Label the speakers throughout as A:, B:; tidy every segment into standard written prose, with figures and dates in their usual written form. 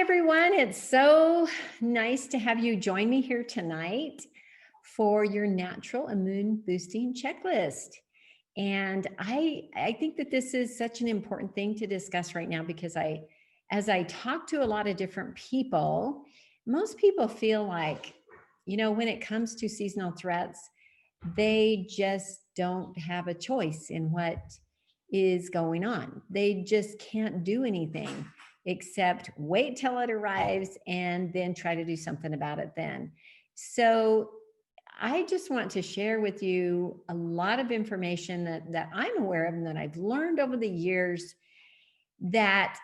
A: everyone. It's so nice to have you join me here tonight for your natural immune boosting checklist. And I think that this is such an important thing to discuss right now because as I talk to a lot of different people, most people feel like, when it comes to seasonal threats, they just don't have a choice in what is going on. They just can't do anything except wait till it arrives and then try to do something about it then. So I just want to share with you a lot of information that I'm aware of and that I've learned over the years that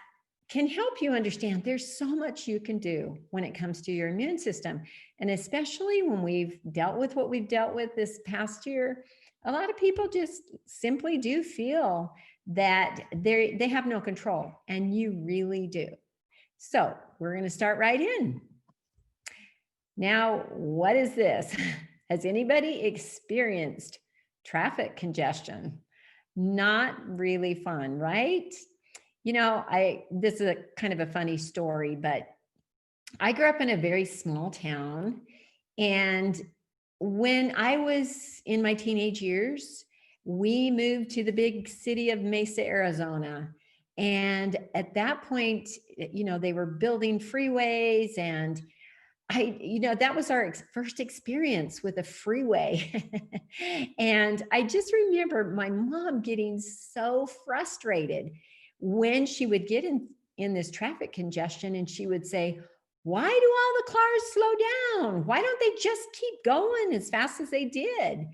A: can help you understand there's so much you can do when it comes to your immune system. And especially when we've dealt with what we've dealt with this past year, a lot of people just simply do feel that they have no control, and you really do. So we're going to start right in. Now, what is this? Has anybody experienced traffic congestion? Not really fun, right? This is a kind of a funny story, but I grew up in a very small town. And when I was in my teenage years, we moved to the big city of Mesa, Arizona. And at that point, they were building freeways, and that was our first experience with a freeway. And I just remember my mom getting so frustrated when she would get in this traffic congestion, and she would say, why do all the cars slow down? Why don't they just keep going as fast as they did?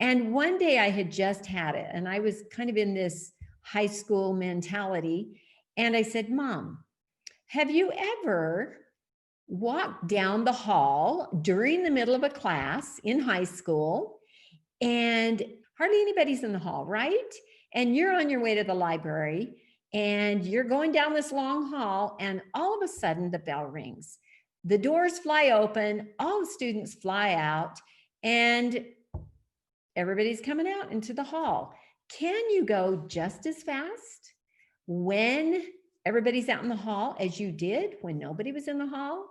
A: And one day I had just had it, and I was kind of in this high school mentality. And I said, Mom, have you ever walked down the hall during the middle of a class in high school and hardly anybody's in the hall, right? And you're on your way to the library and you're going down this long hall, and all of a sudden the bell rings. The doors fly open, all the students fly out, and everybody's coming out into the hall. Can you go just as fast when everybody's out in the hall as you did when nobody was in the hall?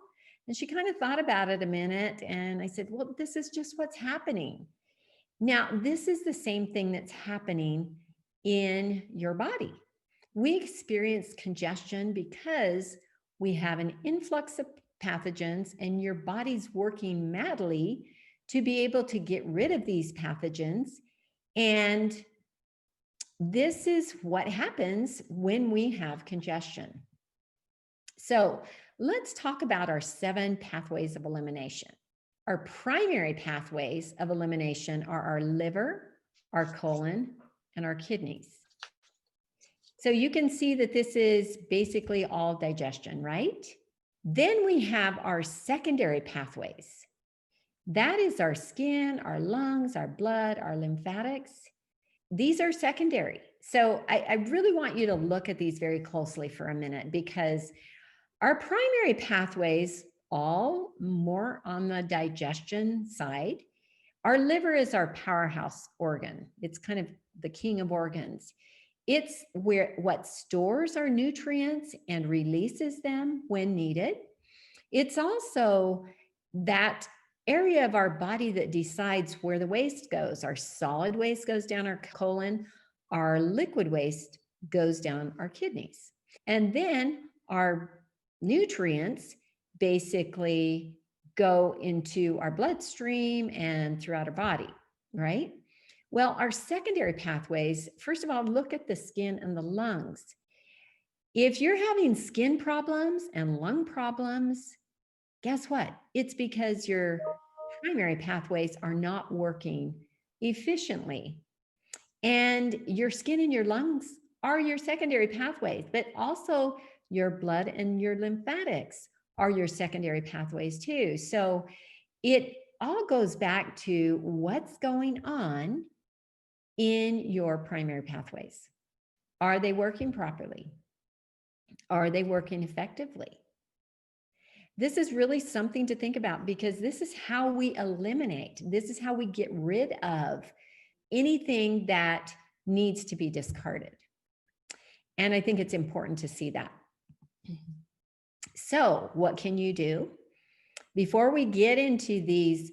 A: And she kind of thought about it a minute, and I said, well, this is just what's happening. Now, this is the same thing that's happening in your body. We experience congestion because we have an influx of pathogens, and your body's working madly to be able to get rid of these pathogens. And this is what happens when we have congestion. So let's talk about our 7 pathways of elimination. Our primary pathways of elimination are our liver, our colon, and our kidneys. So you can see that this is basically all digestion, right? Then we have our secondary pathways. That is our skin, our lungs, our blood, our lymphatics. These are secondary. So I really want you to look at these very closely for a minute, because our primary pathways, all more on the digestion side. Our liver is our powerhouse organ. It's kind of the king of organs. It's what stores our nutrients and releases them when needed. It's also that area of our body that decides where the waste goes. Our solid waste goes down our colon. Our liquid waste goes down our kidneys. And then our nutrients basically go into our bloodstream and throughout our body, right? Well, our secondary pathways, first of all, look at the skin and the lungs. If you're having skin problems and lung problems, guess what? It's because your primary pathways are not working efficiently. And your skin and your lungs are your secondary pathways, but also your blood and your lymphatics are your secondary pathways too. So it all goes back to what's going on in your primary pathways. Are they working properly? Are they working effectively? This is really something to think about, because this is how we eliminate. This is how we get rid of anything that needs to be discarded. And I think it's important to see that. So what can you do? Before we get into these,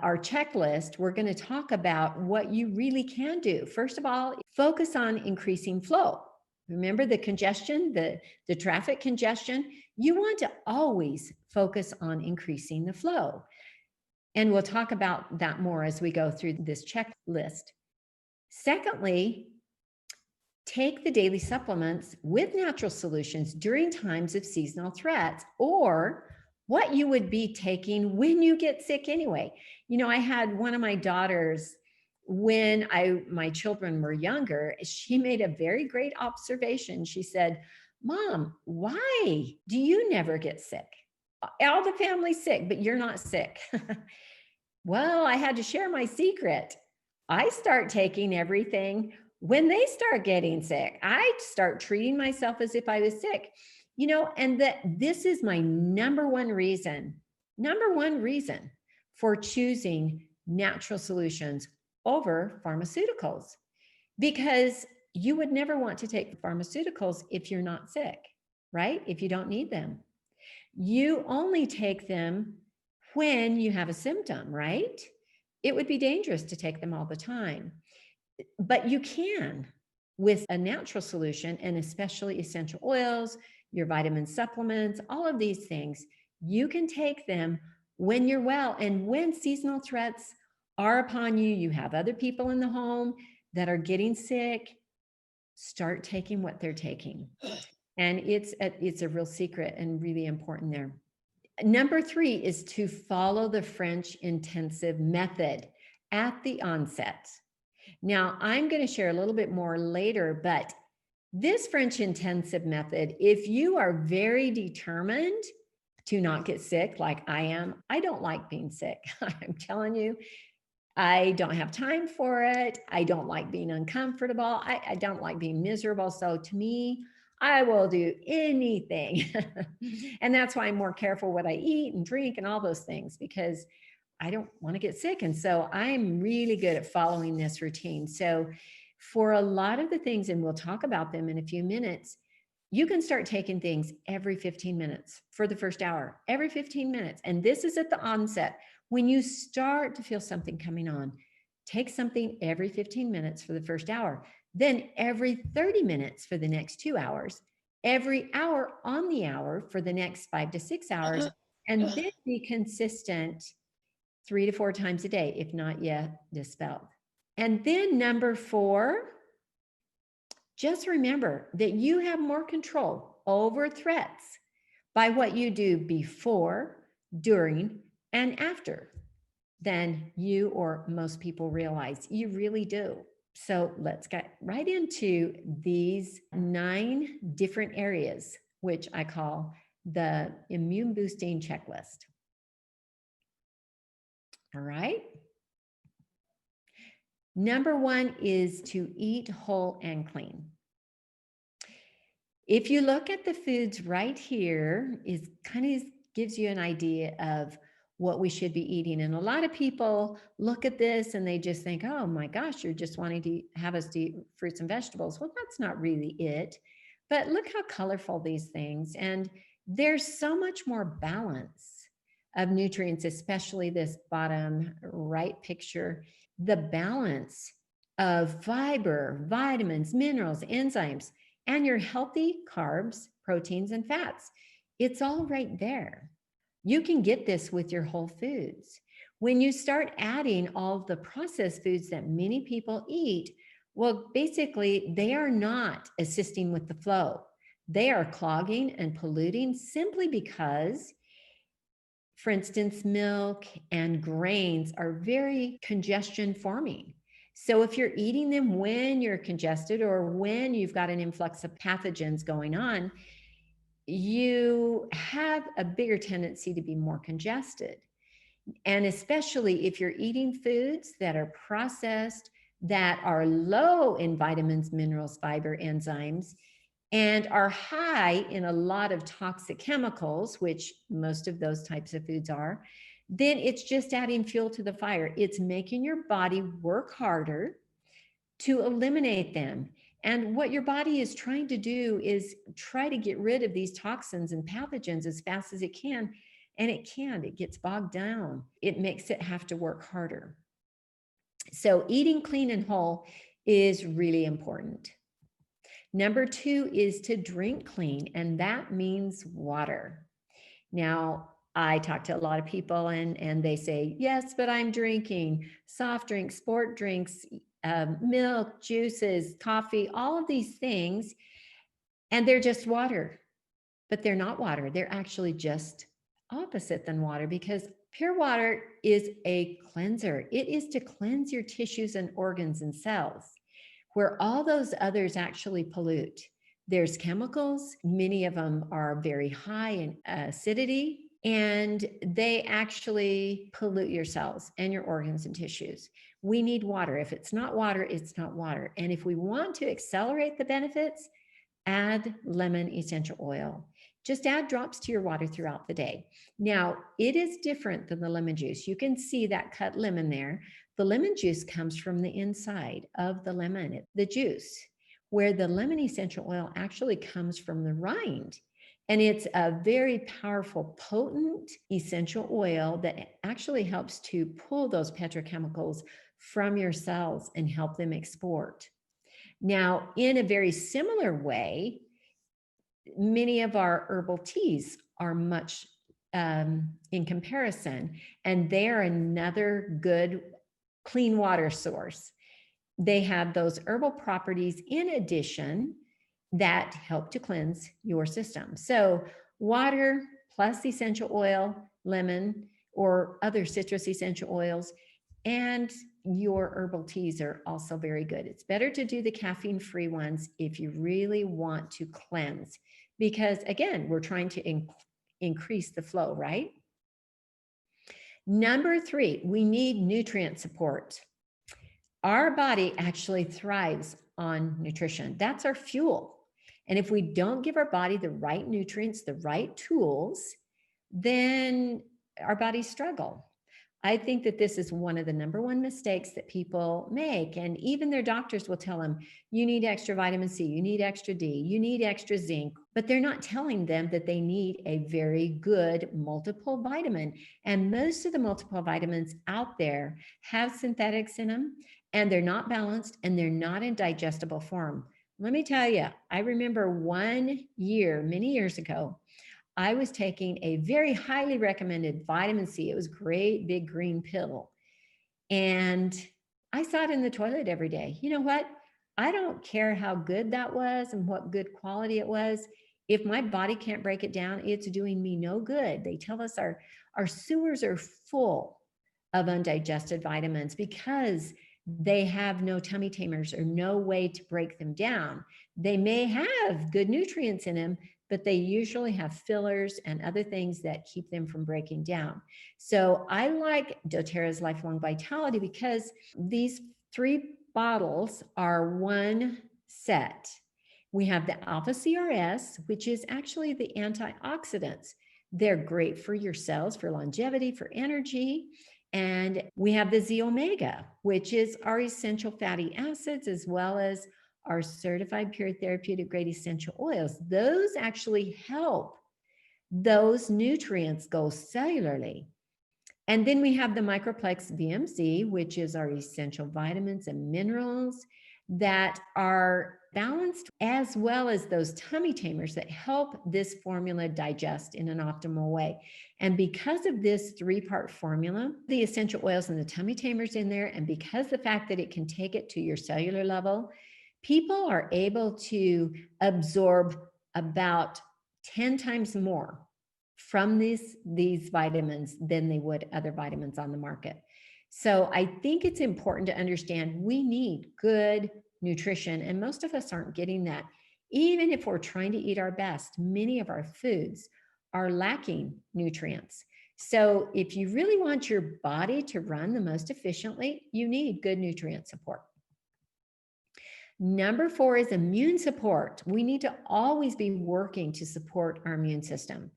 A: our checklist, we're going to talk about what you really can do. First of all, focus on increasing flow. Remember the congestion, the traffic congestion? You want to always focus on increasing the flow. And we'll talk about that more as we go through this checklist. Secondly, take the daily supplements with natural solutions during times of seasonal threats, or what you would be taking when you get sick anyway. You know, I had one of my daughters, when my children were younger, she made a very great observation. She said, "Mom, why do you never get sick? All the family's sick, but you're not sick." Well, I had to share my secret. I start taking everything when they start getting sick. I start treating myself as if I was sick, you know, and that this is my number one reason for choosing natural solutions over pharmaceuticals, because you would never want to take pharmaceuticals if you're not sick, right? If you don't need them. You only take them when you have a symptom, right? It would be dangerous to take them all the time. But you can with a natural solution, and especially essential oils, your vitamin supplements, all of these things, you can take them when you're well. And when seasonal threats are upon you, you have other people in the home that are getting sick, start taking what they're taking. And it's a real secret and really important there. Number 3 is to follow the French intensive method at the onset. Now, I'm going to share a little bit more later, but this French intensive method, if you are very determined to not get sick like I am, I don't like being sick. I'm telling you, I don't have time for it. I don't like being uncomfortable. I don't like being miserable. So to me, I will do anything. And that's why I'm more careful what I eat and drink and all those things, because I don't want to get sick. And so I'm really good at following this routine. So for a lot of the things, and we'll talk about them in a few minutes, you can start taking things every 15 minutes for the first hour, every 15 minutes. And this is at the onset. When you start to feel something coming on, take something every 15 minutes for the first hour, then every 30 minutes for the next 2 hours, every hour on the hour for the next 5 to 6 hours, and then be consistent 3 to 4 times a day, if not yet dispelled. And then number 4, just remember that you have more control over threats by what you do before, during, and after than you or most people realize. You really do. So let's get right into these 9 different areas, which I call the immune boosting checklist. All right. Number 1 is to eat whole and clean. If you look at the foods right here, is kind of gives you an idea of what we should be eating. And a lot of people look at this and they just think, oh my gosh, you're just wanting to have us to eat fruits and vegetables. Well, that's not really it. But look how colorful these things. And there's so much more balance of nutrients, especially this bottom right picture, the balance of fiber, vitamins, minerals, enzymes, and your healthy carbs, proteins, and fats. It's all right there. You can get this with your whole foods. When you start adding all of the processed foods that many people eat, well, basically, they are not assisting with the flow. They are clogging and polluting simply because, for instance, milk and grains are very congestion forming. So if you're eating them when you're congested or when you've got an influx of pathogens going on, you have a bigger tendency to be more congested. And especially if you're eating foods that are processed, that are low in vitamins, minerals, fiber, enzymes, and are high in a lot of toxic chemicals, which most of those types of foods are, then it's just adding fuel to the fire. It's making your body work harder to eliminate them. And what your body is trying to do is try to get rid of these toxins and pathogens as fast as it can. And it can't, it gets bogged down. It makes it have to work harder. So eating clean and whole is really important. Number 2 is to drink clean, and that means water. Now, I talk to a lot of people and they say, yes, but I'm drinking soft drinks, sport drinks, milk, juices, coffee, all of these things, and they're just water, but they're not water. They're actually just opposite than water, because pure water is a cleanser. It is to cleanse your tissues and organs and cells, where all those others actually pollute. There's chemicals, many of them are very high in acidity, and they actually pollute your cells and your organs and tissues. We need water. If it's not water, it's not water. And if we want to accelerate the benefits, add lemon essential oil. Just add drops to your water throughout the day. Now, it is different than the lemon juice. You can see that cut lemon there. The lemon juice comes from the inside of the lemon, the juice, where the lemon essential oil actually comes from the rind. And it's a very powerful, potent essential oil that actually helps to pull those petrochemicals from your cells and help them export. Now, in a very similar way, many of our herbal teas are much in comparison, and they are another good clean water source. They have those herbal properties in addition that help to cleanse your system. So water plus essential oil, lemon, or other citrus essential oils, and your herbal teas are also very good. It's better to do the caffeine-free ones if you really want to cleanse, because again, we're trying to increase the flow, right? Number 3, we need nutrient support. Our body actually thrives on nutrition. That's our fuel. And if we don't give our body the right nutrients, the right tools, then our bodies struggle. I think that this is one of the number one mistakes that people make. And even their doctors will tell them, you need extra vitamin C, you need extra D, you need extra zinc, but they're not telling them that they need a very good multiple vitamin. And most of the multiple vitamins out there have synthetics in them, and they're not balanced, and they're not in digestible form. Let me tell you, I remember one year, many years ago, I was taking a very highly recommended vitamin C. It was great, big green pill. And I saw it in the toilet every day. You know what? I don't care how good that was and what good quality it was. If my body can't break it down, it's doing me no good. They tell us our sewers are full of undigested vitamins because they have no tummy tamers or no way to break them down. They may have good nutrients in them, but they usually have fillers and other things that keep them from breaking down. So I like doTERRA's Lifelong Vitality because these 3 bottles are one set. We have the Alpha CRS, which is actually the antioxidants. They're great for your cells, for longevity, for energy. And we have the Z Omega, which is our essential fatty acids, as well as our certified pure therapeutic grade essential oils. Those actually help those nutrients go cellularly. And then we have the Microplex VMC, which is our essential vitamins and minerals that are balanced, as well as those tummy tamers that help this formula digest in an optimal way. And because of this 3-part formula, the essential oils and the tummy tamers in there, and because the fact that it can take it to your cellular level, people are able to absorb about 10 times more from these vitamins than they would other vitamins on the market. So I think it's important to understand we need good nutrition, and most of us aren't getting that. Even if we're trying to eat our best, many of our foods are lacking nutrients. So if you really want your body to run the most efficiently, you need good nutrient support. Number 4 is immune support. We need to always be working to support our immune system.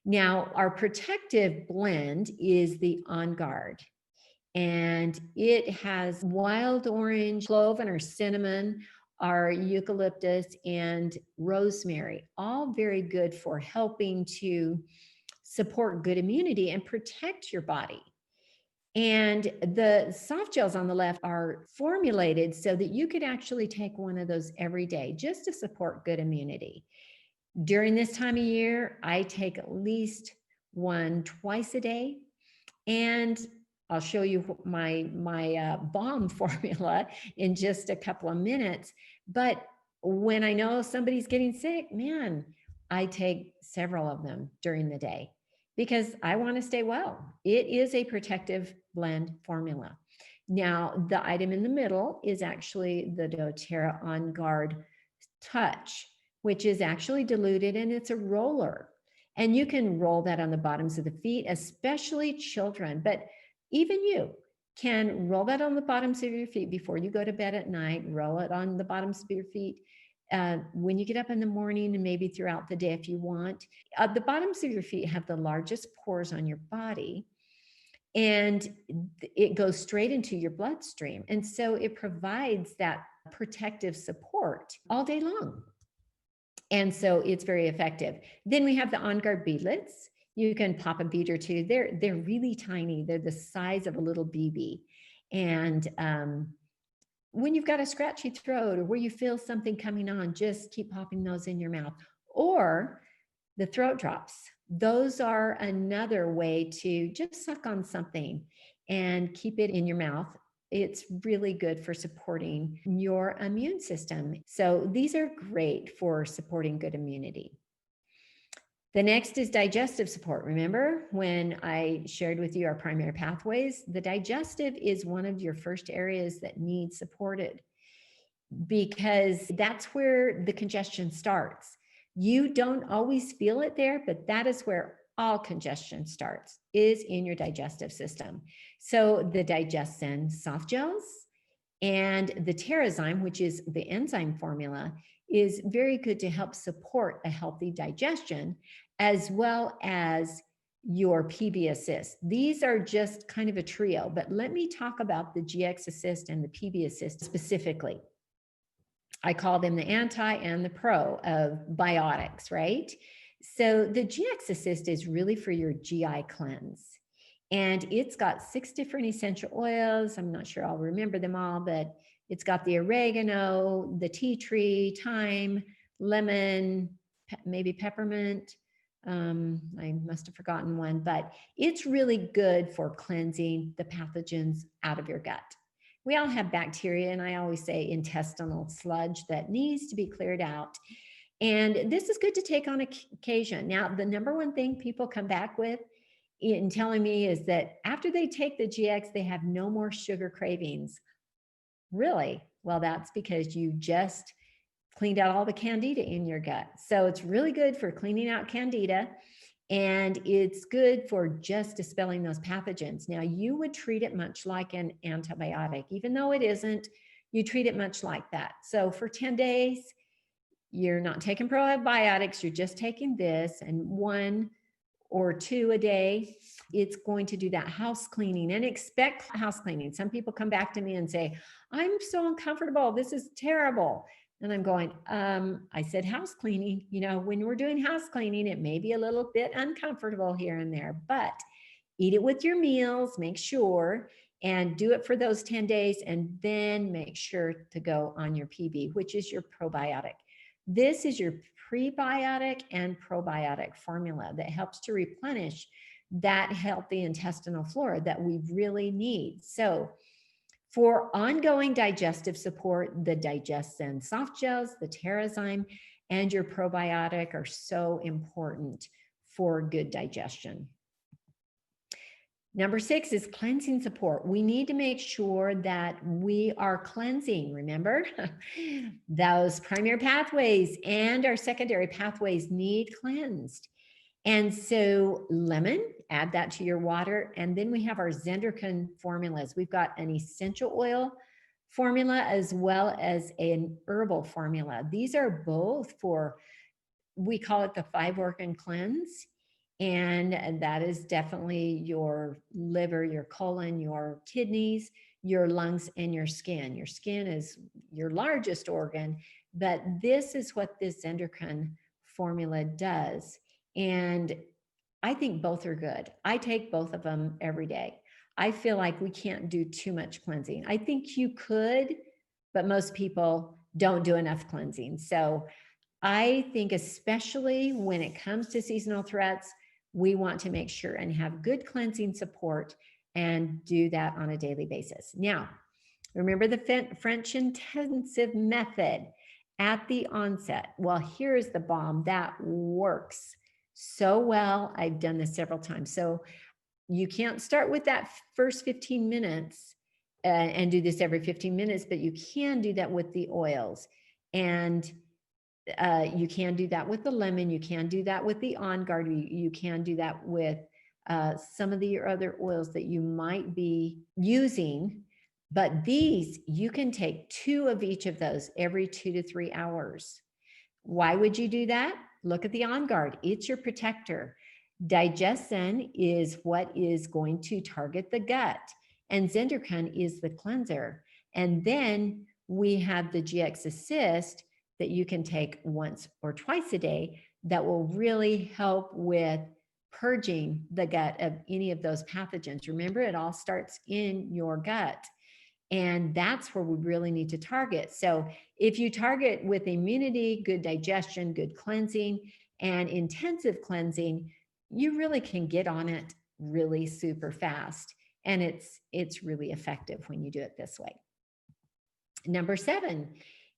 A: Now, our protective blend is the On Guard, and it has wild orange, clove, and our cinnamon, are eucalyptus and rosemary, all very good for helping to support good immunity and protect your body. And the soft gels on the left are formulated so that you could actually take one of those every day just to support good immunity. During this time of year, I take at least one twice a day. And I'll show you my balm formula in just a couple of minutes. But when I know somebody's getting sick, man, I take several of them during the day because I want to stay well. It is a protective blend formula. Now, the item in the middle is actually the doTERRA On Guard Touch, which is actually diluted, and it's a roller. And you can roll that on the bottoms of the feet, especially children. But even you can roll that on the bottoms of your feet before you go to bed at night. Roll it on the bottoms of your feet when you get up in the morning, and maybe throughout the day if you want. The bottoms of your feet have the largest pores on your body, and it goes straight into your bloodstream. And so it provides that protective support all day long. And so it's very effective. Then we have the On Guard beadlets. You can pop a bead or two. They're really tiny. They're the size of a little BB. And when you've got a scratchy throat or where you feel something coming on, just keep popping those in your mouth. Or the throat drops. Those are another way to just suck on something and keep it in your mouth. It's really good for supporting your immune system. So these are great for supporting good immunity. The next is digestive support. Remember when I shared with you our primary pathways? The digestive is one of your first areas that needs supported because that's where the congestion starts. You don't always feel it there, but that is where all congestion starts, is in your digestive system. So the Digestion soft gels and the Terrazyme, which is the enzyme formula, is very good to help support a healthy digestion, as well as your PB Assist. These are just kind of a trio, but let me talk about the GX Assist and the PB Assist specifically. I call them the anti and the pro of biotics, right? So the GX Assist is really for your GI cleanse. And it's got 6 different essential oils. I'm not sure I'll remember them all, but it's got the oregano, the tea tree, thyme, lemon, maybe peppermint. I must have forgotten one, but it's really good for cleansing the pathogens out of your gut. We all have bacteria, and I always say intestinal sludge that needs to be cleared out. And this is good to take on occasion. Now, the number one thing people come back with in telling me is that after they take the GX, they have no more sugar cravings. Really? Well, that's because you just cleaned out all the candida in your gut. So it's really good for cleaning out candida, and it's good for just dispelling those pathogens. Now, you would treat it much like an antibiotic, even though it isn't. You treat it much like that. So for 10 days, you're not taking probiotics, you're just taking this, and 1 or 2 a day. It's going to do that house cleaning, and expect house cleaning. Some people come back to me and say, I'm so uncomfortable. This is terrible. And I'm going, I said house cleaning. You know, when we're doing house cleaning, it may be a little bit uncomfortable here and there, but eat it with your meals, make sure, and do it for those 10 days, and then make sure to go on your PB, which is your probiotic. This is your prebiotic and probiotic formula that helps to replenish that healthy intestinal flora that we really need. So for ongoing digestive support, the Digestion soft gels, the Terrazyme, and your probiotic are so important for good digestion. Number 6 is cleansing support. We need to make sure that we are cleansing. Remember, those primary pathways and our secondary pathways need cleansed. And so lemon, add that to your water. And then we have our Zenderkin formulas. We've got an essential oil formula as well as an herbal formula. These are both for, we call it the 5-organ cleanse. And that is definitely your liver, your colon, your kidneys, your lungs and your skin. Your skin is your largest organ, but this is what this endocrine formula does. And I think both are good. I take both of them every day. I feel like we can't do too much cleansing. I think you could, but most people don't do enough cleansing. So I think, especially when it comes to seasonal threats, we want to make sure and have good cleansing support and do that on a daily basis. Now, remember the French intensive method at the onset. Well, here's the bomb that works so well. I've done this several times. So you can't start with that first 15 minutes and do this every 15 minutes, but you can do that with the oils. And you can do that with the lemon. You can do that with the On Guard. You can do that with some of the other oils that you might be using. But these, you can take 2 of each of those every 2 to 3 hours. Why would you do that? Look at the On Guard. It's your protector. Digestion is what is going to target the gut, and Zenderkun is the cleanser. And then we have the GX Assist that you can take once or twice a day that will really help with purging the gut of any of those pathogens. Remember, it all starts in your gut. And that's where we really need to target. So if you target with immunity, good digestion, good cleansing, and intensive cleansing, you really can get on it really super fast. And it's really effective when you do it this way. Number 7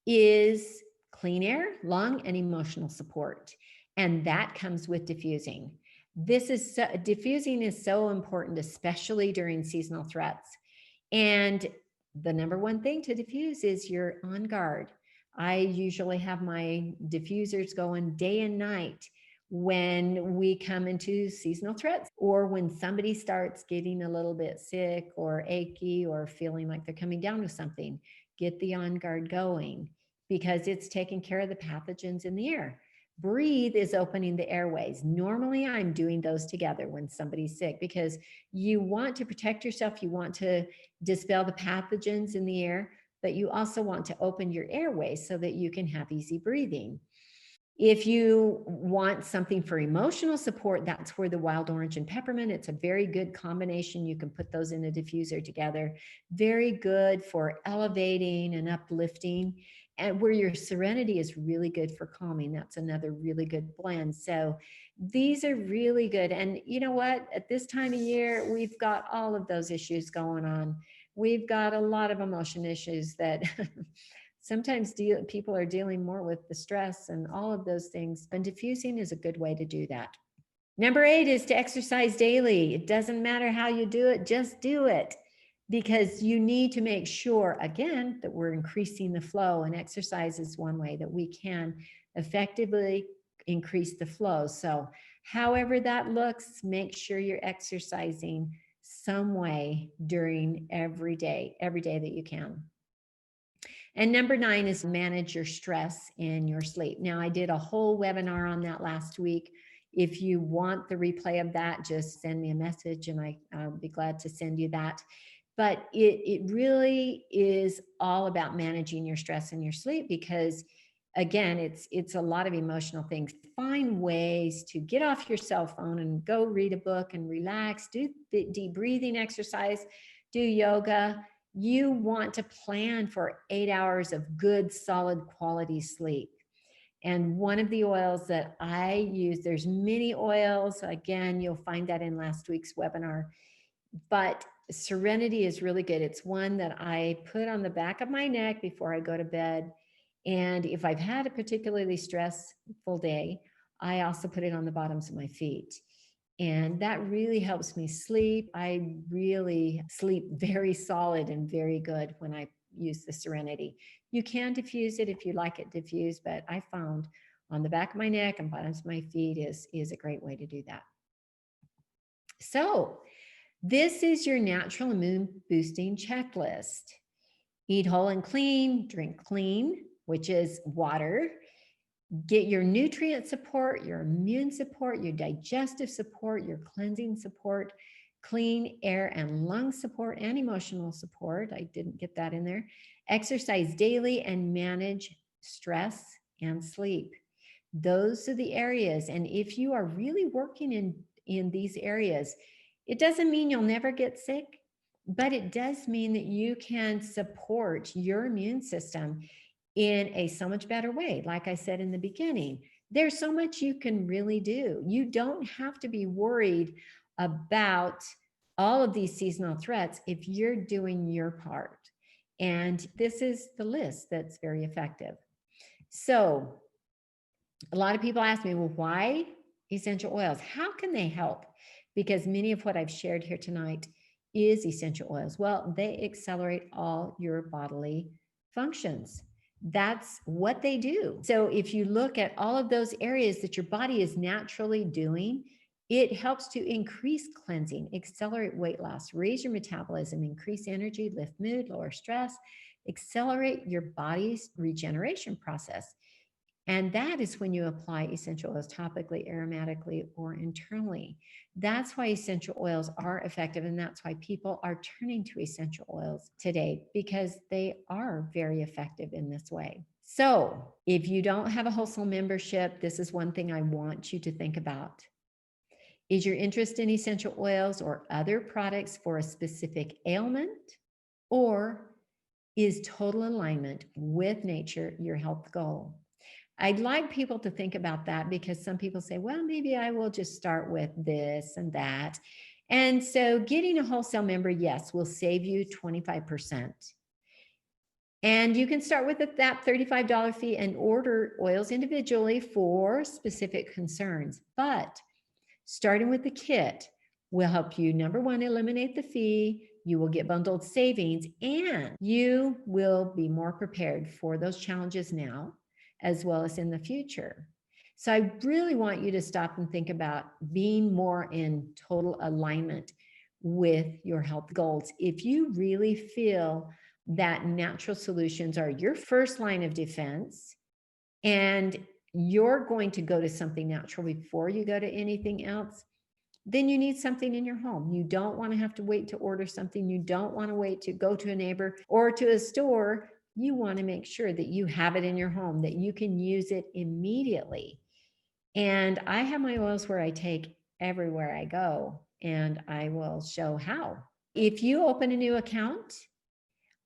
A: is clean air, lung, and emotional support. And that comes with diffusing. Diffusing is so important, especially during seasonal threats. And the number one thing to diffuse is your On Guard. I usually have my diffusers going day and night when we come into seasonal threats, or when somebody starts getting a little bit sick or achy or feeling like they're coming down with something. Get the On Guard going, because it's taking care of the pathogens in the air. Breathe is opening the airways. Normally, I'm doing those together when somebody's sick, because you want to protect yourself. You want to dispel the pathogens in the air, but you also want to open your airways so that you can have easy breathing. If you want something for emotional support, that's where the wild orange and peppermint, it's a very good combination. You can put those in a diffuser together. Very good for elevating and uplifting. And where your serenity is really good for calming. That's another really good blend. So these are really good. And you know what? At this time of year, we've got all of those issues going on. We've got a lot of emotion issues that sometimes people are dealing more with the stress and all of those things. And diffusing is a good way to do that. Number 8 is to exercise daily. It doesn't matter how you do it, just do it, because you need to make sure, again, that we're increasing the flow. And exercise is one way that we can effectively increase the flow. So however that looks, make sure you're exercising some way during every day that you can. And number 9 is manage your stress in your sleep. Now, I did a whole webinar on that last week. If you want the replay of that, just send me a message and I'll be glad to send you that. But it really is all about managing your stress in your sleep, because again, it's a lot of emotional things. Find ways to get off your cell phone and go read a book and relax, do deep breathing exercise, do yoga. You want to plan for 8 hours of good, solid quality sleep. And one of the oils that I use, there's many oils. Again, you'll find that in last week's webinar. But Serenity is really good. It's one that I put on the back of my neck before I go to bed. And if I've had a particularly stressful day, I also put it on the bottoms of my feet. And that really helps me sleep. I really sleep very solid and very good when I use the Serenity. You can diffuse it if you like it diffused, but I found on the back of my neck and bottoms of my feet is a great way to do that. So this is your natural immune boosting checklist. Eat whole and clean, drink clean, which is water. Get your nutrient support, your immune support, your digestive support, your cleansing support. clean air and lung support and emotional support. I didn't get that in there. Exercise daily and manage stress and sleep. Those are the areas. And if you are really working in these areas, it doesn't mean you'll never get sick, but it does mean that you can support your immune system in a so much better way. Like I said in the beginning, there's so much you can really do. You don't have to be worried about all of these seasonal threats if you're doing your part. And this is the list that's very effective. So a lot of people ask me, well, why essential oils? How can they help? Because many of what I've shared here tonight is essential oils. Well, they accelerate all your bodily functions. That's what they do. So if you look at all of those areas that your body is naturally doing, it helps to increase cleansing, accelerate weight loss, raise your metabolism, increase energy, lift mood, lower stress, accelerate your body's regeneration process. And that is when you apply essential oils topically, aromatically, or internally. That's why essential oils are effective. And that's why people are turning to essential oils today, because they are very effective in this way. So if you don't have a Wholesale membership, this is one thing I want you to think about. Is your interest in essential oils or other products for a specific ailment? Or is total alignment with nature your health goal? I'd like people to think about that, because some people say, well, maybe I will just start with this and that. And so getting a Wholesale member, yes, will save you 25%. And you can start with that $35 fee and order oils individually for specific concerns. But starting with the kit will help you, number one, eliminate the fee. You will get bundled savings, and you will be more prepared for those challenges now, as well as in the future. So I really want you to stop and think about being more in total alignment with your health goals. If you really feel that natural solutions are your first line of defense, and you're going to go to something natural before you go to anything else, then you need something in your home. You don't want to have to wait to order something. You don't want to wait to go to a neighbor or to a store. You want to make sure that you have it in your home, that you can use it immediately. And I have my oils where I take everywhere I go, and I will show how. If you open a new account,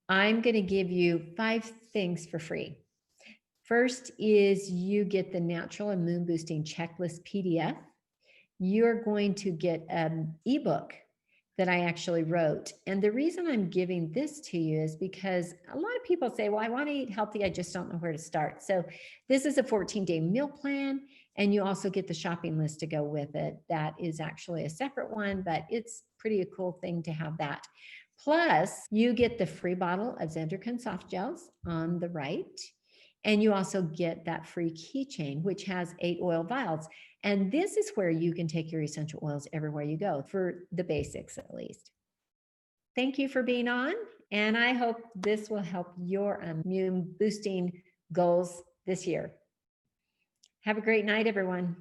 A: I'm going to give you 5 things for free. First is you get the Natural Immune Boosting Checklist PDF. You're going to get an ebook that I actually wrote. And the reason I'm giving this to you is because a lot of people say, well, I want to eat healthy, I just don't know where to start. So this is a 14-day meal plan, and you also get the shopping list to go with it. That is actually a separate one, but it's pretty a cool thing to have that. Plus, you get the free bottle of Zenderkin soft gels on the right. And you also get that free keychain, which has 8 oil vials. And this is where you can take your essential oils everywhere you go, for the basics at least. Thank you for being on. And I hope this will help your immune boosting goals this year. Have a great night, everyone.